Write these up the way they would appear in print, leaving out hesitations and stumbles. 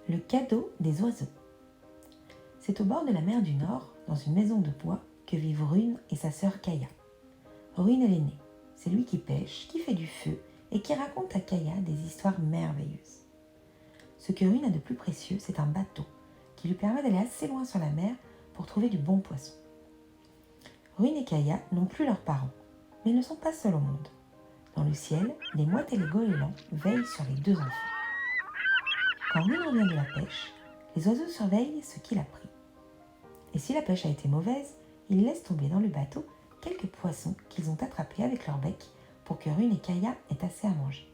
Le cadeau des oiseaux. C'est au bord de la mer du Nord, dans une maison de bois, que vivent Rune et sa sœur Kaya. Rune est l'aîné. C'est lui qui pêche, qui fait du feu et qui raconte à Kaya des histoires merveilleuses. Ce que Rune a de plus précieux, c'est un bateau qui lui permet d'aller assez loin sur la mer pour trouver du bon poisson. Rune et Kaya n'ont plus leurs parents, mais ils ne sont pas seuls au monde. Dans le ciel, les mouettes et les goélands veillent sur les deux enfants. Quand Rune revient de la pêche, les oiseaux surveillent ce qu'il a pris. Et si la pêche a été mauvaise, ils laissent tomber dans le bateau quelques poissons qu'ils ont attrapés avec leur bec pour que Rune et Kaya aient assez à manger.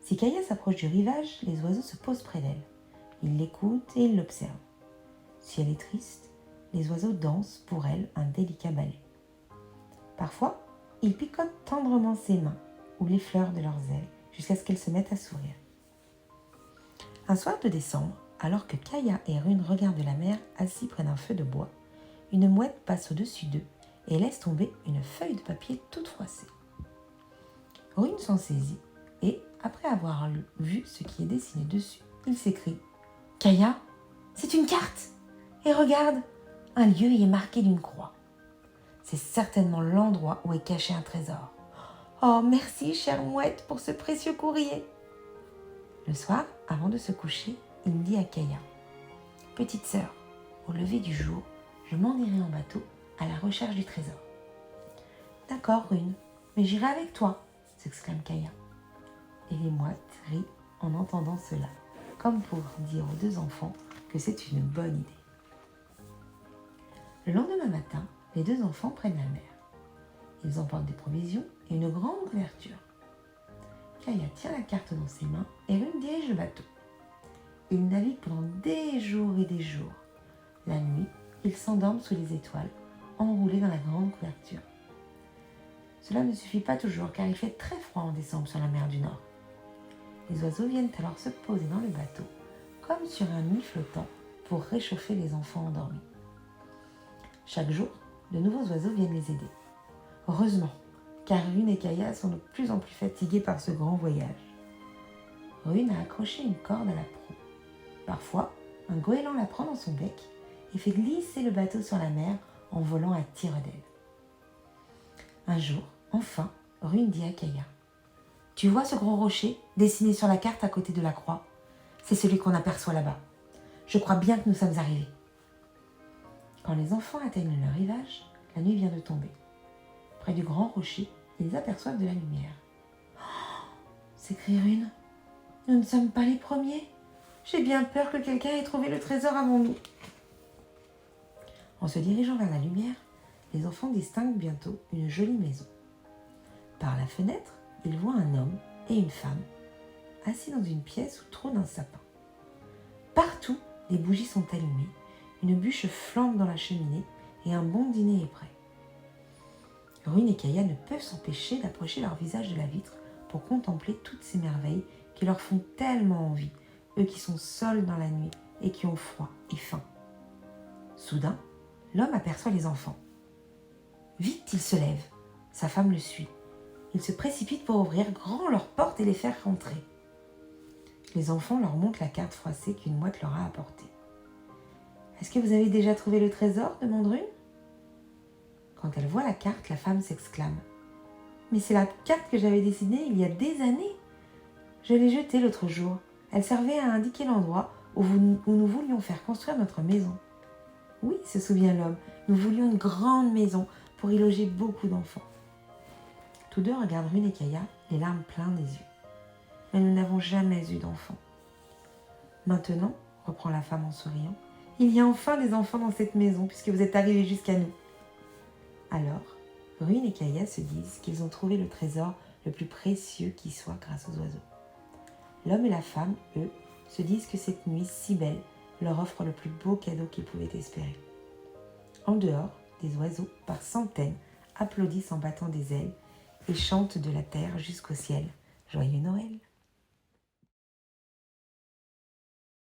Si Kaya s'approche du rivage, les oiseaux se posent près d'elle. Ils l'écoutent et ils l'observent. Si elle est triste, les oiseaux dansent pour elle un délicat ballet. Parfois, ils picotent tendrement ses mains ou les fleurs de leurs ailes jusqu'à ce qu'elle se mette à sourire. Un soir de décembre, alors que Kaya et Rune regardent la mer assis près d'un feu de bois, une mouette passe au-dessus d'eux et laisse tomber une feuille de papier toute froissée. Rune s'en saisit et, après avoir vu ce qui est dessiné dessus, il s'écrie « Kaya, c'est une carte! Et regarde, un lieu y est marqué d'une croix. C'est certainement l'endroit où est caché un trésor. Oh, merci, chère mouette, pour ce précieux courrier !» Le soir, avant de se coucher, il dit à Kaya « Petite sœur, au lever du jour, je m'en irai en bateau à la recherche du trésor. »« D'accord, Rune, mais j'irai avec toi !» s'exclame Kaya. Et les mouettes rient en entendant cela, comme pour dire aux deux enfants que c'est une bonne idée. Le lendemain matin, les deux enfants prennent la mer. Ils emportent des provisions et une grande couverture. Kaya tient la carte dans ses mains et Rune dirige le bateau. Ils naviguent pendant des jours et des jours. La nuit, ils s'endorment sous les étoiles, enroulés dans la grande couverture. Cela ne suffit pas toujours car il fait très froid en décembre sur la mer du Nord. Les oiseaux viennent alors se poser dans le bateau, comme sur un nid flottant, pour réchauffer les enfants endormis. Chaque jour, de nouveaux oiseaux viennent les aider. Heureusement, car Rune et Kaya sont de plus en plus fatigués par ce grand voyage. Rune a accroché une corde à la proue. Parfois, un goéland la prend dans son bec et fait glisser le bateau sur la mer en volant à tire-d'aile. Un jour, enfin, Rune dit à Kaya « Tu vois ce gros rocher dessiné sur la carte à côté de la croix? C'est celui qu'on aperçoit là-bas. Je crois bien que nous sommes arrivés. » Quand les enfants atteignent le rivage, la nuit vient de tomber. Près du grand rocher, ils aperçoivent de la lumière. « Oh !» s'écrie Rune. « Nous ne sommes pas les premiers. J'ai bien peur que quelqu'un ait trouvé le trésor avant nous. » En se dirigeant vers la lumière, les enfants distinguent bientôt une jolie maison. Par la fenêtre, ils voient un homme et une femme assis dans une pièce où trône un sapin. Partout, des bougies sont allumées, une bûche flambe dans la cheminée et un bon dîner est prêt. Rune et Kaya ne peuvent s'empêcher d'approcher leur visage de la vitre pour contempler toutes ces merveilles qui leur font tellement envie, eux qui sont seuls dans la nuit et qui ont froid et faim. Soudain, l'homme aperçoit les enfants. Vite, il se lève. Sa femme le suit. Il se précipite pour ouvrir grand leurs portes et les faire rentrer. Les enfants leur montrent la carte froissée qu'une mouette leur a apportée. « Est-ce que vous avez déjà trouvé le trésor ?» demande Rune. Quand elle voit la carte, la femme s'exclame. « Mais c'est la carte que j'avais dessinée il y a des années. Je l'ai jetée l'autre jour. Elle servait à indiquer l'endroit où nous voulions faire construire notre maison. » « Oui, se souvient l'homme, nous voulions une grande maison pour y loger beaucoup d'enfants. » Tous deux regardent Rune et Kaya, les larmes pleines des yeux. « Mais nous n'avons jamais eu d'enfants. »« Maintenant, reprend la femme en souriant, il y a enfin des enfants dans cette maison puisque vous êtes arrivés jusqu'à nous. » Alors, Rune et Kaya se disent qu'ils ont trouvé le trésor le plus précieux qui soit grâce aux oiseaux. L'homme et la femme, eux, se disent que cette nuit si belle leur offre le plus beau cadeau qu'ils pouvaient espérer. En dehors, des oiseaux, par centaines, applaudissent en battant des ailes et chantent de la terre jusqu'au ciel. Joyeux Noël!